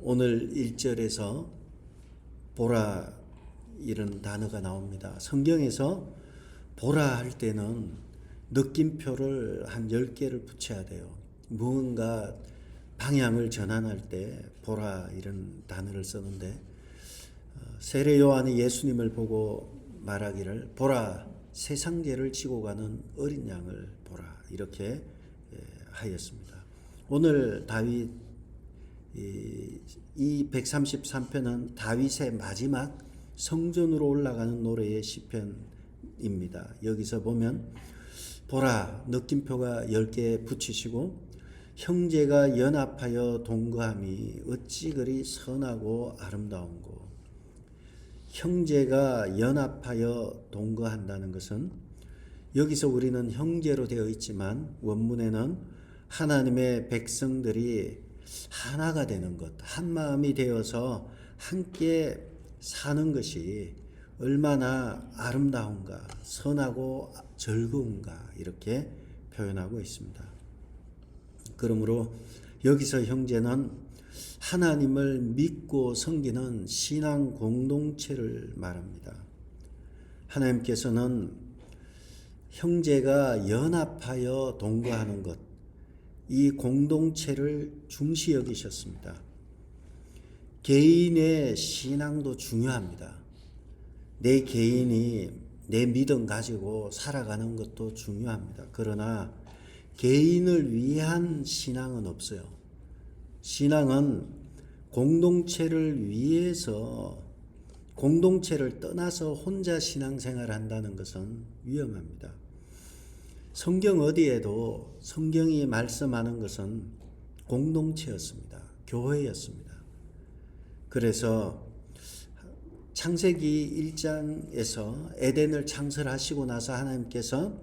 오늘 1절에서 보라 이런 단어가 나옵니다. 성경에서 보라 할 때는 느낌표를 한 10개를 붙여야 돼요. 무언가 방향을 전환할 때 보라 이런 단어를 쓰는데 세례 요한이 예수님을 보고 말하기를 보라 세상죄를 지고 가는 어린 양을 보라 이렇게 하였습니다. 오늘 다윗 이 133편은 다윗의 마지막 성전으로 올라가는 노래의 시편입니다. 여기서 보면 보라 느낌표가 10개 붙이시고 형제가 연합하여 동거함이 어찌 그리 선하고 아름다운고. 형제가 연합하여 동거한다는 것은 여기서 우리는 형제로 되어 있지만 원문에는 하나님의 백성들이 하나가 되는 것, 한 마음이 되어서 함께 사는 것이 얼마나 아름다운가, 선하고 즐거운가 이렇게 표현하고 있습니다. 그러므로 여기서 형제는 하나님을 믿고 섬기는 신앙 공동체를 말합니다. 하나님께서는 형제가 연합하여 동거하는 것, 이 공동체를 중시 여기셨습니다. 개인의 신앙도 중요합니다. 내 개인이 내 믿음 가지고 살아가는 것도 중요합니다. 그러나 개인을 위한 신앙은 없어요. 신앙은 공동체를 위해서 공동체를 떠나서 혼자 신앙생활을 한다는 것은 위험합니다. 성경 어디에도 성경이 말씀하는 것은 공동체였습니다. 교회였습니다. 그래서 창세기 1장에서 에덴을 창설하시고 나서 하나님께서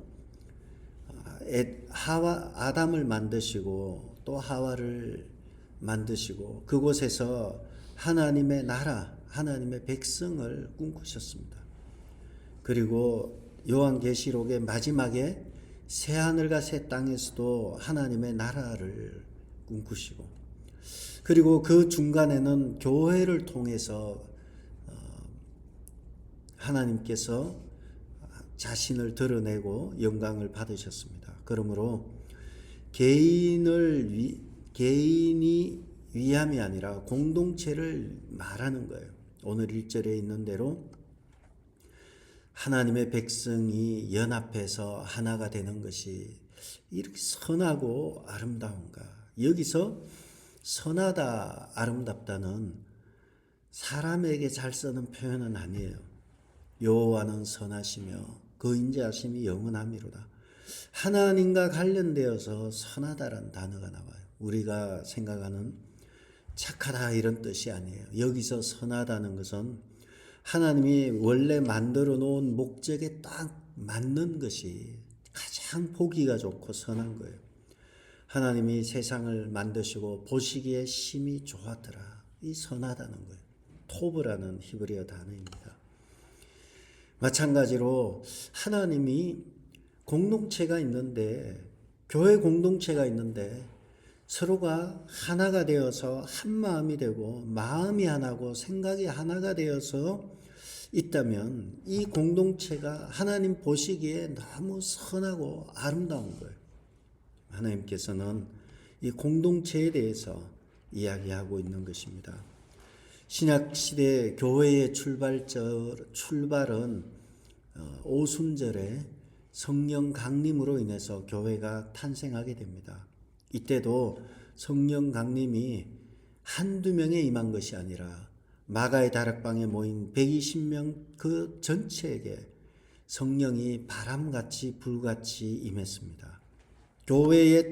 아담을 만드시고 또 하와를 만드시고 그곳에서 하나님의 나라, 하나님의 백성을 꿈꾸셨습니다. 그리고 요한계시록의 마지막에 새하늘과 새 땅에서도 하나님의 나라를 꿈꾸시고 그리고 그 중간에는 교회를 통해서 하나님께서 자신을 드러내고 영광을 받으셨습니다. 그러므로 개인이 위함이 아니라 공동체를 말하는 거예요. 오늘 1절에 있는 대로 하나님의 백성이 연합해서 하나가 되는 것이 이렇게 선하고 아름다운가. 여기서 선하다, 아름답다는 사람에게 잘 쓰는 표현은 아니에요. 여호와는 선하시며 그 인자하심이 영원함이로다. 하나님과 관련되어서 선하다라는 단어가 나와요. 우리가 생각하는 착하다 이런 뜻이 아니에요. 여기서 선하다는 것은 하나님이 원래 만들어 놓은 목적에 딱 맞는 것이 가장 보기가 좋고 선한 거예요. 하나님이 세상을 만드시고 보시기에 심히 좋았더라. 이 선하다는 거예요. 토브라는 히브리어 단어입니다. 마찬가지로 하나님이 공동체가 있는데 교회 공동체가 있는데 서로가 하나가 되어서 한 마음이 되고 마음이 하나고 생각이 하나가 되어서 있다면 이 공동체가 하나님 보시기에 너무 선하고 아름다운 거예요. 하나님께서는 이 공동체에 대해서 이야기하고 있는 것입니다. 신약시대 교회의 출발은 오순절에 성령 강림으로 인해서 교회가 탄생하게 됩니다. 이때도 성령 강림이 한두 명에 임한 것이 아니라 마가의 다락방에 모인 120명 그 전체에게 성령이 바람같이 불같이 임했습니다. 교회의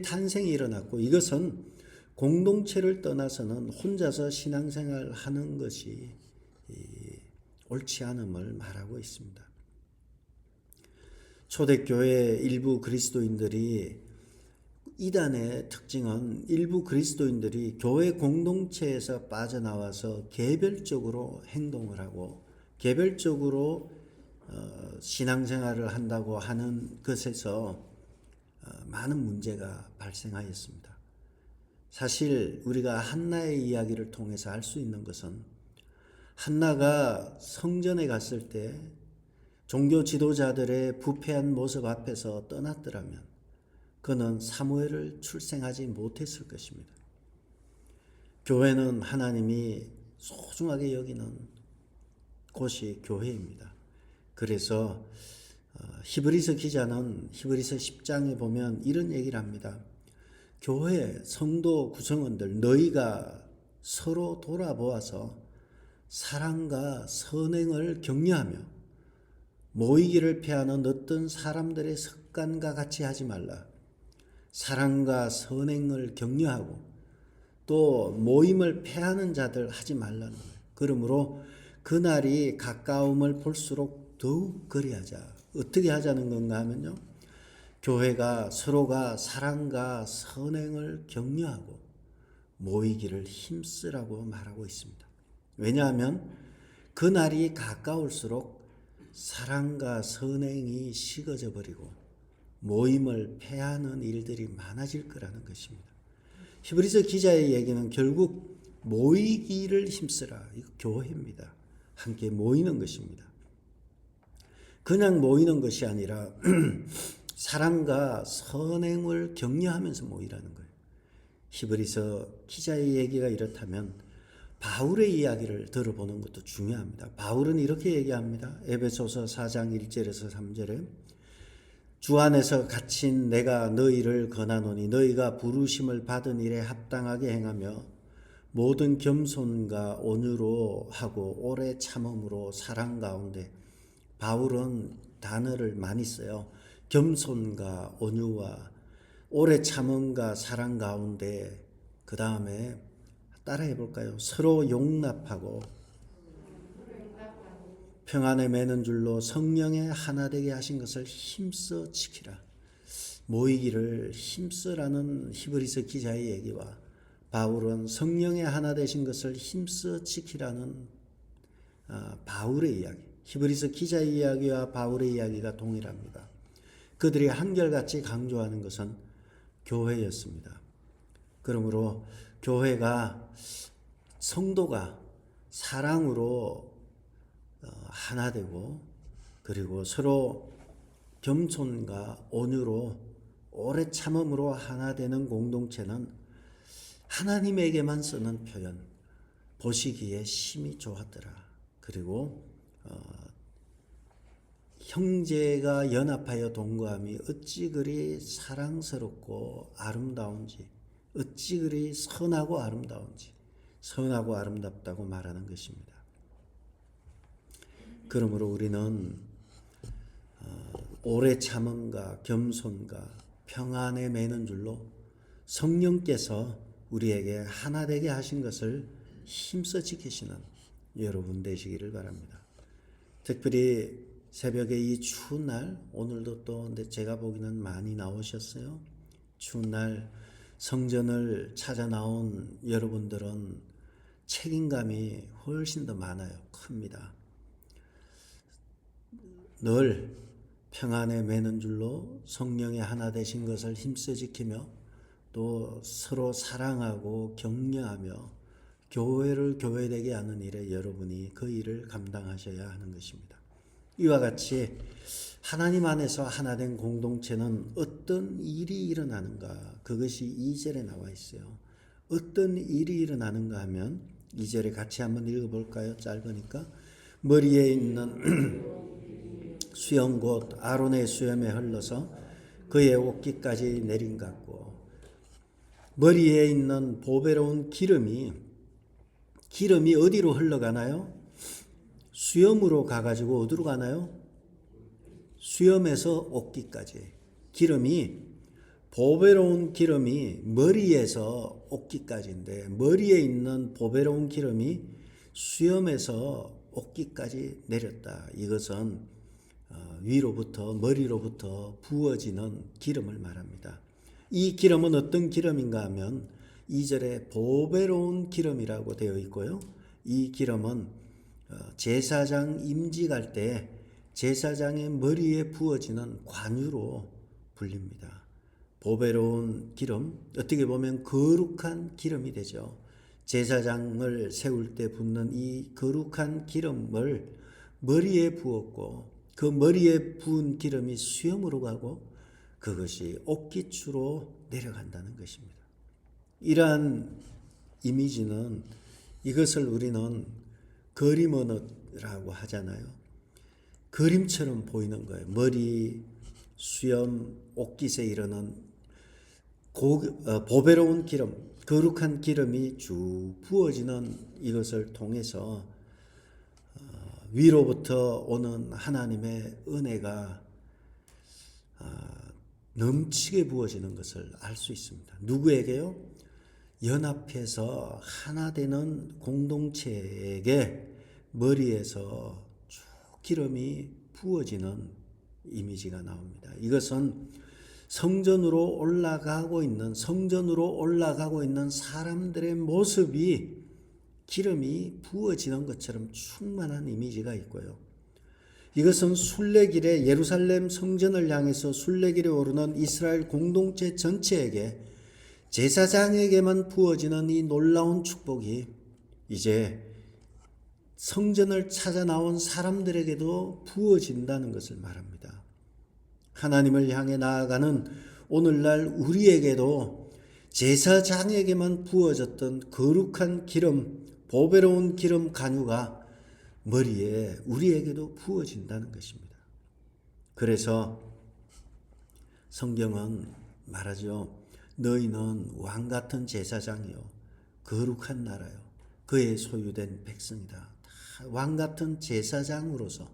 탄생이 일어났고 이것은 공동체를 떠나서는 혼자서 신앙생활 하는 것이 옳지 않음을 말하고 있습니다. 초대교회 일부 그리스도인들이 이단의 특징은 일부 그리스도인들이 교회 공동체에서 빠져나와서 개별적으로 행동을 하고 개별적으로 신앙생활을 한다고 하는 것에서 많은 문제가 발생하였습니다. 사실 우리가 한나의 이야기를 통해서 알 수 있는 것은 한나가 성전에 갔을 때 종교 지도자들의 부패한 모습 앞에서 떠났더라면 그는 사무엘을 출생하지 못했을 것입니다. 교회는 하나님이 소중하게 여기는 곳이 교회입니다. 그래서 히브리서 기자는 히브리서 10장에 보면 이런 얘기를 합니다. 교회 성도 구성원들 너희가 서로 돌아보아서 사랑과 선행을 격려하며 모이기를 피하는 어떤 사람들의 습관과 같이 하지 말라. 사랑과 선행을 격려하고 또 모임을 패하는 자들 하지 말라는 거예요. 그러므로 그날이 가까움을 볼수록 더욱 그리하자. 어떻게 하자는 건가 하면요. 교회가 서로가 사랑과 선행을 격려하고 모이기를 힘쓰라고 말하고 있습니다. 왜냐하면 그날이 가까울수록 사랑과 선행이 식어져 버리고 모임을 패하는 일들이 많아질 거라는 것입니다. 히브리서 기자의 얘기는 결국 모이기를 힘쓰라. 이거 교회입니다. 함께 모이는 것입니다. 그냥 모이는 것이 아니라 사랑과 선행을 격려하면서 모이라는 거예요. 히브리서 기자의 얘기가 이렇다면 바울의 이야기를 들어보는 것도 중요합니다. 바울은 이렇게 얘기합니다. 에베소서 4장 1절에서 3절에 주 안에서 갇힌 내가 너희를 권하노니 너희가 부르심을 받은 일에 합당하게 행하며 모든 겸손과 온유로 하고 오래 참음으로 사랑 가운데, 바울은 단어를 많이 써요. 겸손과 온유와 오래 참음과 사랑 가운데, 그 다음에 따라해 볼까요? 서로 용납하고 평안에 매는 줄로 성령의 하나 되게 하신 것을 힘써 지키라. 모이기를 힘쓰라는 히브리서 기자의 얘기와 바울은 성령의 하나 되신 것을 힘써 지키라는 바울의 이야기, 히브리서 기자의 이야기와 바울의 이야기가 동일합니다. 그들이 한결같이 강조하는 것은 교회였습니다. 그러므로 교회가, 성도가 사랑으로 하나 되고 그리고 서로 겸손과 온유로 오래 참음으로 하나 되는 공동체는 하나님에게만 쓰는 표현, 보시기에 심히 좋았더라. 그리고 형제가 연합하여 동거함이 어찌 그리 사랑스럽고 아름다운지, 어찌 그리 선하고 아름다운지, 선하고 아름답다고 말하는 것입니다. 그러므로 우리는 오래 참음과 겸손과 평안에 매는 줄로 성령께서 우리에게 하나 되게 하신 것을 힘써 지키시는 여러분 되시기를 바랍니다. 특별히 새벽에 이 추운 날, 오늘도 또 근데 제가 보기에는 많이 나오셨어요. 추운 날 성전을 찾아 나온 여러분들은 책임감이 훨씬 더 많아요. 큽니다. 늘 평안에 매는 줄로 성령의 하나 되신 것을 힘써 지키며 또 서로 사랑하고 격려하며 교회를 교회되게 하는 일에 여러분이 그 일을 감당하셔야 하는 것입니다. 이와 같이 하나님 안에서 하나 된 공동체는 어떤 일이 일어나는가, 그것이 2절에 나와 있어요. 어떤 일이 일어나는가 하면 2절에 같이 한번 읽어볼까요? 짧으니까. 머리에 있는 수염 곧 아론의 수염에 흘러서 그의 옷깃까지 내린 같고, 머리에 있는 보배로운 기름이 어디로 흘러가나요? 수염으로 가가지고 어디로 가나요? 수염에서 옷깃까지. 보배로운 기름이 머리에서 옷깃까지인데, 머리에 있는 보배로운 기름이 수염에서 옷깃까지 내렸다. 이것은 머리로부터 부어지는 기름을 말합니다. 이 기름은 어떤 기름인가 하면 2절에 보배로운 기름이라고 되어 있고요. 이 기름은 제사장 임직할 때 제사장의 머리에 부어지는 관유로 불립니다. 보배로운 기름, 어떻게 보면 거룩한 기름이 되죠. 제사장을 세울 때 붓는 이 거룩한 기름을 머리에 부었고 그 머리에 부은 기름이 수염으로 가고 그것이 옥기추로 내려간다는 것입니다. 이러한 이미지는 이것을 우리는 그림 언어라고 하잖아요. 그림처럼 보이는 거예요. 머리, 수염, 옥깃에 이르는 보배로운 기름, 거룩한 기름이 쭉 부어지는 이것을 통해서 위로부터 오는 하나님의 은혜가 넘치게 부어지는 것을 알 수 있습니다. 누구에게요? 연합해서 하나 되는 공동체에게 머리에서 쭉 기름이 부어지는 이미지가 나옵니다. 이것은 성전으로 올라가고 있는 사람들의 모습이 기름이 부어지는 것처럼 충만한 이미지가 있고요. 이것은 순례길에 예루살렘 성전을 향해서 순례길에 오르는 이스라엘 공동체 전체에게 제사장에게만 부어지는 이 놀라운 축복이 이제 성전을 찾아 나온 사람들에게도 부어진다는 것을 말합니다. 하나님을 향해 나아가는 오늘날 우리에게도 제사장에게만 부어졌던 거룩한 기름, 보배로운 기름 간유가 머리에 우리에게도 부어진다는 것입니다. 그래서 성경은 말하죠. 너희는 왕같은 제사장이요 거룩한 나라요 그의 소유된 백성이다. 왕같은 제사장으로서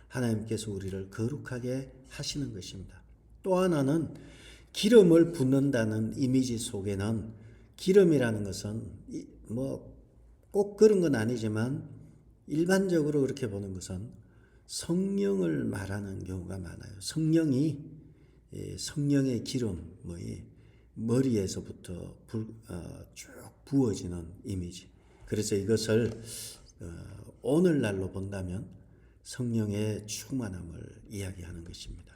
하나님께서 우리를 거룩하게 하시는 것입니다. 또 하나는 기름을 붓는다는 이미지 속에는 기름이라는 것은 꼭 그런 건 아니지만 일반적으로 그렇게 보는 것은 성령을 말하는 경우가 많아요. 성령의 기름이 머리에서부터 쭉 부어지는 이미지. 그래서 이것을 오늘날로 본다면 성령의 충만함을 이야기하는 것입니다.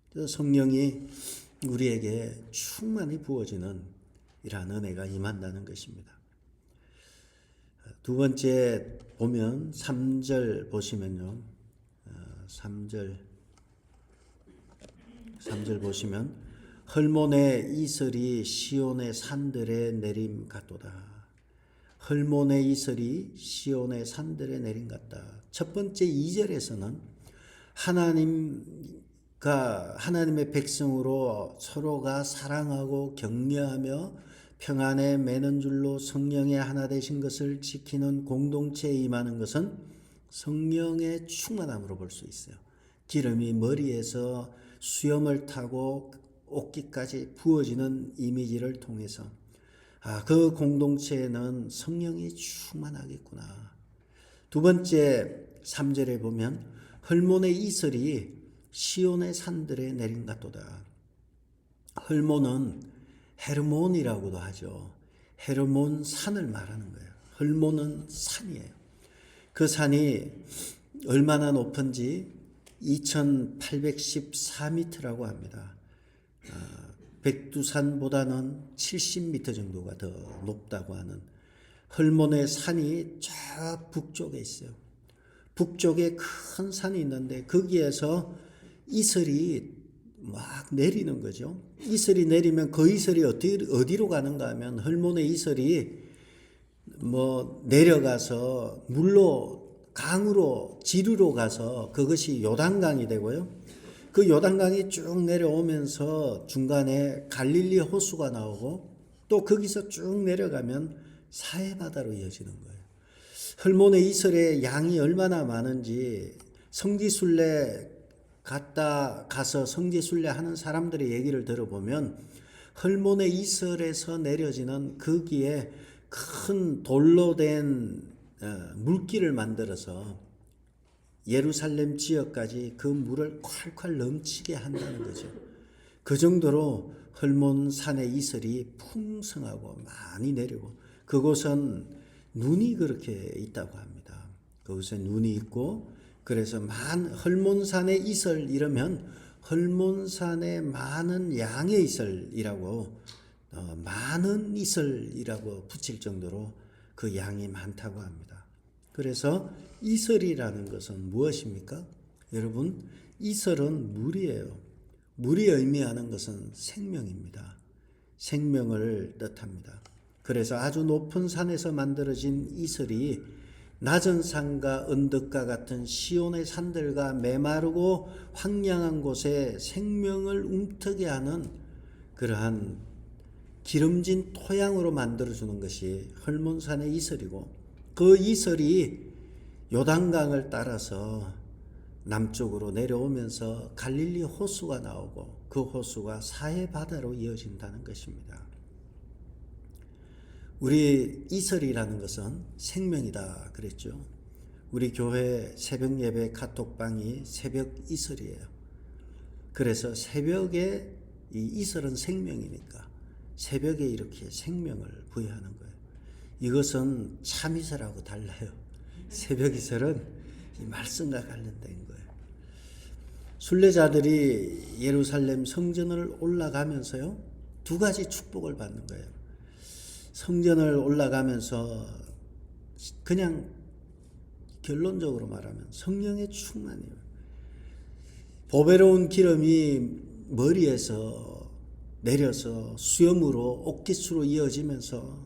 그래서 성령이 우리에게 충만히 부어지는 이러한 은혜가 임한다는 것입니다. 두 번째 보면 3절 보시면요. 3절 보시면 헐몬의 이슬이 시온의 산들에 내림 같도다. 헐몬의 이슬이 시온의 산들에 내림 같다. 첫 번째 2절에서는 하나님의 백성으로 서로가 사랑하고 격려하며 평안에 매는 줄로 성령의 하나 되신 것을 지키는 공동체에 임하는 것은 성령의 충만함으로 볼 수 있어요. 기름이 머리에서 수염을 타고 옷깃까지 부어지는 이미지를 통해서 그 공동체에는 성령이 충만하겠구나. 두 번째 3절에 보면 헐몬의 이슬이 시온의 산들에 내린 같도다. 헐몬은 헤르몬이라고도 하죠. 헤르몬 산을 말하는 거예요. 헐몬은 산이에요. 그 산이 얼마나 높은지 2814m라고 합니다. 백두산보다는 70m 정도가 더 높다고 하는 헐몬의 산이 저 북쪽에 있어요. 북쪽에 큰 산이 있는데 거기에서 이슬이 막 내리는 거죠. 이슬이 내리면 그 이슬이 어디로 가는가 하면 헐몬의 이슬이 내려가서 강으로 지류로 가서 그것이 요단강이 되고요. 그 요단강이 쭉 내려오면서 중간에 갈릴리 호수가 나오고 또 거기서 쭉 내려가면 사해바다로 이어지는 거예요. 헐몬의 이슬의 양이 얼마나 많은지 성지순례 가서 성지순례 하는 사람들의 얘기를 들어보면 헐몬의 이슬에서 내려지는 거기에 큰 돌로 된 물길을 만들어서 예루살렘 지역까지 그 물을 콸콸 넘치게 한다는 거죠. 그 정도로 헐몬산의 이슬이 풍성하고 많이 내리고 그곳은 눈이 그렇게 있다고 합니다. 그곳에 눈이 있고 그래서 헐몬산의 이슬 이러면 헐몬산에 많은 양의 이슬이라고 많은 이슬이라고 붙일 정도로 그 양이 많다고 합니다. 그래서 이슬이라는 것은 무엇입니까? 여러분, 이슬은 물이에요. 물이 의미하는 것은 생명입니다. 생명을 뜻합니다. 그래서 아주 높은 산에서 만들어진 이슬이 낮은 산과 언덕과 같은 시온의 산들과 메마르고 황량한 곳에 생명을 움트게 하는 그러한 기름진 토양으로 만들어주는 것이 헐몬산의 이슬이고, 그 이슬이 요단강을 따라서 남쪽으로 내려오면서 갈릴리 호수가 나오고 그 호수가 사해 바다로 이어진다는 것입니다. 우리 이슬이라는 것은 생명이다 그랬죠. 우리 교회 새벽 예배 카톡방이 새벽 이슬이에요. 그래서 새벽에 이 이슬은 생명이니까 새벽에 이렇게 생명을 부여하는 거예요. 이것은 참이슬하고 달라요. 새벽 이슬은 이 말씀과 관련된 거예요. 순례자들이 예루살렘 성전을 올라가면서요, 두 가지 축복을 받는 거예요. 성전을 올라가면서 그냥 결론적으로 말하면 성령의 충만이에요. 보배로운 기름이 머리에서 내려서 수염으로 옥기수로 이어지면서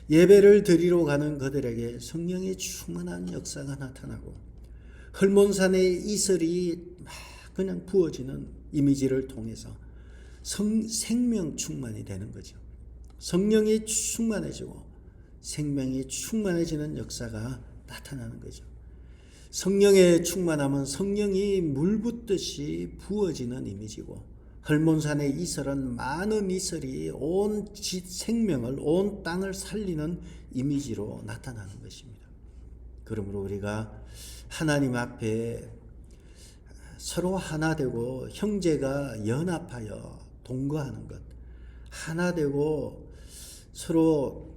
예배를 드리러 가는 그들에게 성령의 충만한 역사가 나타나고, 헐몬산의 이슬이 막 그냥 부어지는 이미지를 통해서 생명 충만이 되는 거죠. 성령이 충만해지고 생명이 충만해지는 역사가 나타나는 거죠. 성령의 충만함은 성령이 물 붓듯이 부어지는 이미지고, 헐몬산의 이슬은 많은 이슬이 온 생명을, 온 땅을 살리는 이미지로 나타나는 것입니다. 그러므로 우리가 하나님 앞에 서로 하나 되고 형제가 연합하여 동거하는 것, 하나 되고 서로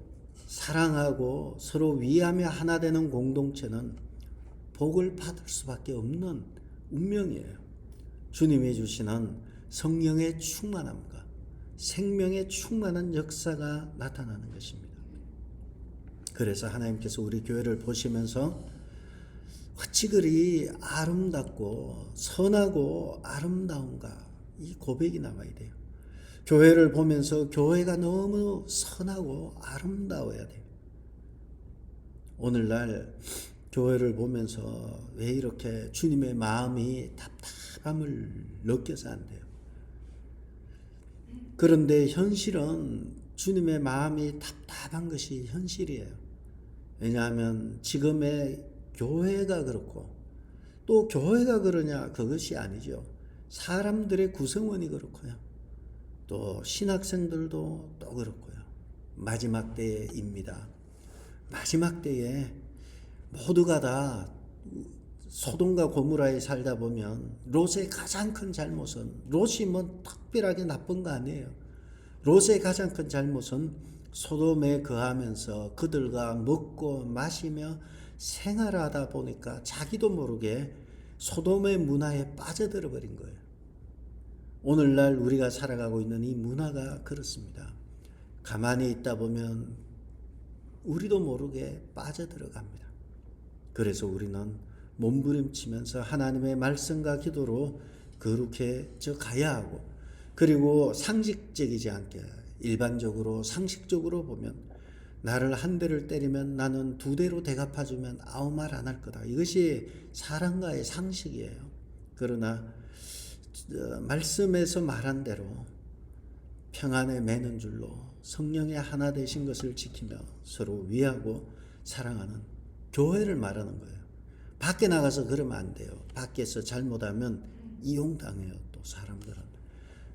사랑하고 서로 위하며 하나 되는 공동체는 복을 받을 수밖에 없는 운명이에요. 주님이 주시는 성령의 충만함과 생명의 충만한 역사가 나타나는 것입니다. 그래서 하나님께서 우리 교회를 보시면서 어찌 그리 아름답고 선하고 아름다운가, 이 고백이 나와야 돼요. 교회를 보면서 교회가 너무 선하고 아름다워야 돼요. 오늘날 교회를 보면서 왜 이렇게 주님의 마음이 답답함을 느껴서 안 돼요. 그런데 현실은 주님의 마음이 답답한 것이 현실이에요. 왜냐하면 지금의 교회가 그렇고, 또 교회가 그러냐 그것이 아니죠. 사람들의 구성원이 그렇고요. 또 신학생들도 또 그렇고요. 마지막 때입니다. 마지막 때에 모두가 다 소돔과 고모라에 살다 보면 롯의 가장 큰 잘못은, 롯이 뭐 특별하게 나쁜 거 아니에요. 롯의 가장 큰 잘못은 소돔에 거하면서 그들과 먹고 마시며 생활하다 보니까 자기도 모르게 소돔의 문화에 빠져들어 버린 거예요. 오늘날 우리가 살아가고 있는 이 문화가 그렇습니다. 가만히 있다 보면 우리도 모르게 빠져들어갑니다. 그래서 우리는 몸부림치면서 하나님의 말씀과 기도로 거룩해져 가야 하고, 그리고 상식적이지 않게 일반적으로 상식적으로 보면 나를 한 대를 때리면 나는 두 대로 대갚아주면 아무 말 안 할 거다. 이것이 사람과의 상식이에요. 그러나 말씀에서 말한 대로 평안에 매는 줄로 성령의 하나 되신 것을 지키며 서로 위하고 사랑하는 교회를 말하는 거예요. 밖에 나가서 그러면 안 돼요. 밖에서 잘못하면 이용당해요. 또 사람들은.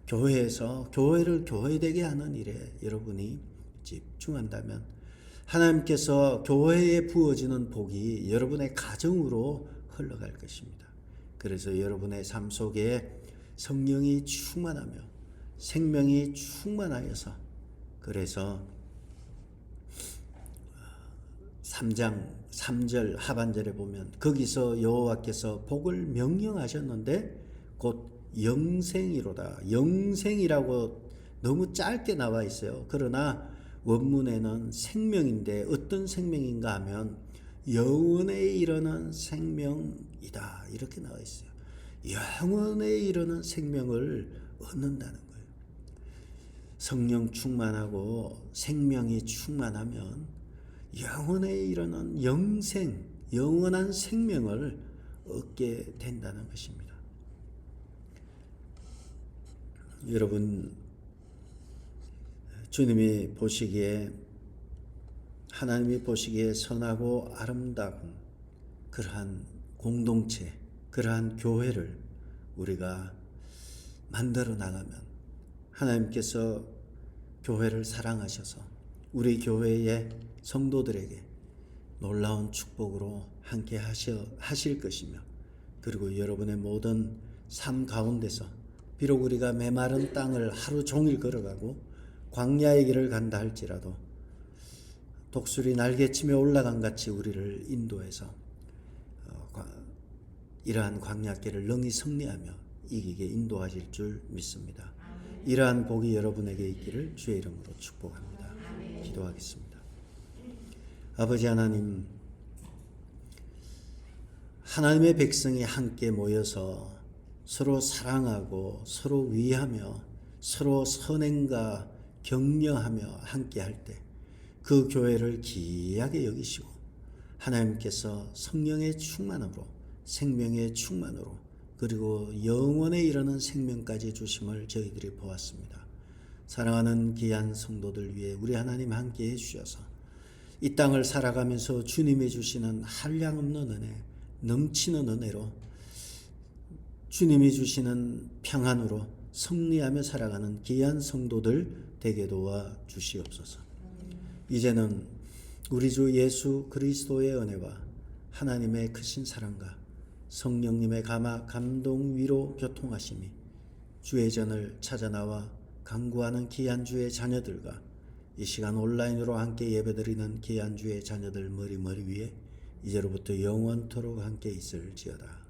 교회에서 교회를 교회되게 하는 일에 여러분이 집중한다면 하나님께서 교회에 부어지는 복이 여러분의 가정으로 흘러갈 것입니다. 그래서 여러분의 삶 속에 성령이 충만하며 생명이 충만하여서, 그래서 3장 3절 하반절에 보면 거기서 여호와께서 복을 명령하셨는데 곧 영생이로다. 영생이라고 너무 짧게 나와 있어요. 그러나 원문에는 생명인데 어떤 생명인가 하면 영원에 이르는 생명이다. 이렇게 나와 있어요. 영원에 이르는 생명을 얻는다는 거예요. 성령 충만하고 생명이 충만하면 영원에 이르는 영생, 영원한 생명을 얻게 된다는 것입니다. 여러분, 주님이 보시기에, 하나님이 보시기에 선하고 아름다운 그러한 공동체, 그러한 교회를 우리가 만들어 나가면 하나님께서 교회를 사랑하셔서 우리 교회의 성도들에게 놀라운 축복으로 함께 하실 것이며, 그리고 여러분의 모든 삶 가운데서 비록 우리가 메마른 땅을 하루 종일 걸어가고 광야의 길을 간다 할지라도 독수리 날개치며 올라간 같이 우리를 인도해서 이러한 광야길을 능히 승리하며 이기게 인도하실 줄 믿습니다. 이러한 복이 여러분에게 있기를 주의 이름으로 축복합니다. 기도하겠습니다. 아버지 하나님, 하나님의 백성이 함께 모여서 서로 사랑하고 서로 위하며 서로 선행과 격려하며 함께 할 때 그 교회를 귀하게 여기시고 하나님께서 성령의 충만으로, 생명의 충만으로, 그리고 영원에 이르는 생명까지 주심을 저희들이 보았습니다. 사랑하는 귀한 성도들 위해 우리 하나님 함께 해주셔서 이 땅을 살아가면서 주님이 주시는 한량없는 은혜, 넘치는 은혜로 주님이 주시는 평안으로 승리하며 살아가는 귀한 성도들 되게 도와 주시옵소서. 이제는 우리 주 예수 그리스도의 은혜와 하나님의 크신 사랑과 성령님의 감동, 위로, 교통하심이 주의 전을 찾아 나와 간구하는 귀한 주의 자녀들과 이 시간 온라인으로 함께 예배드리는 귀한 주의 자녀들 머리 위에 이제로부터 영원토록 함께 있을지어다.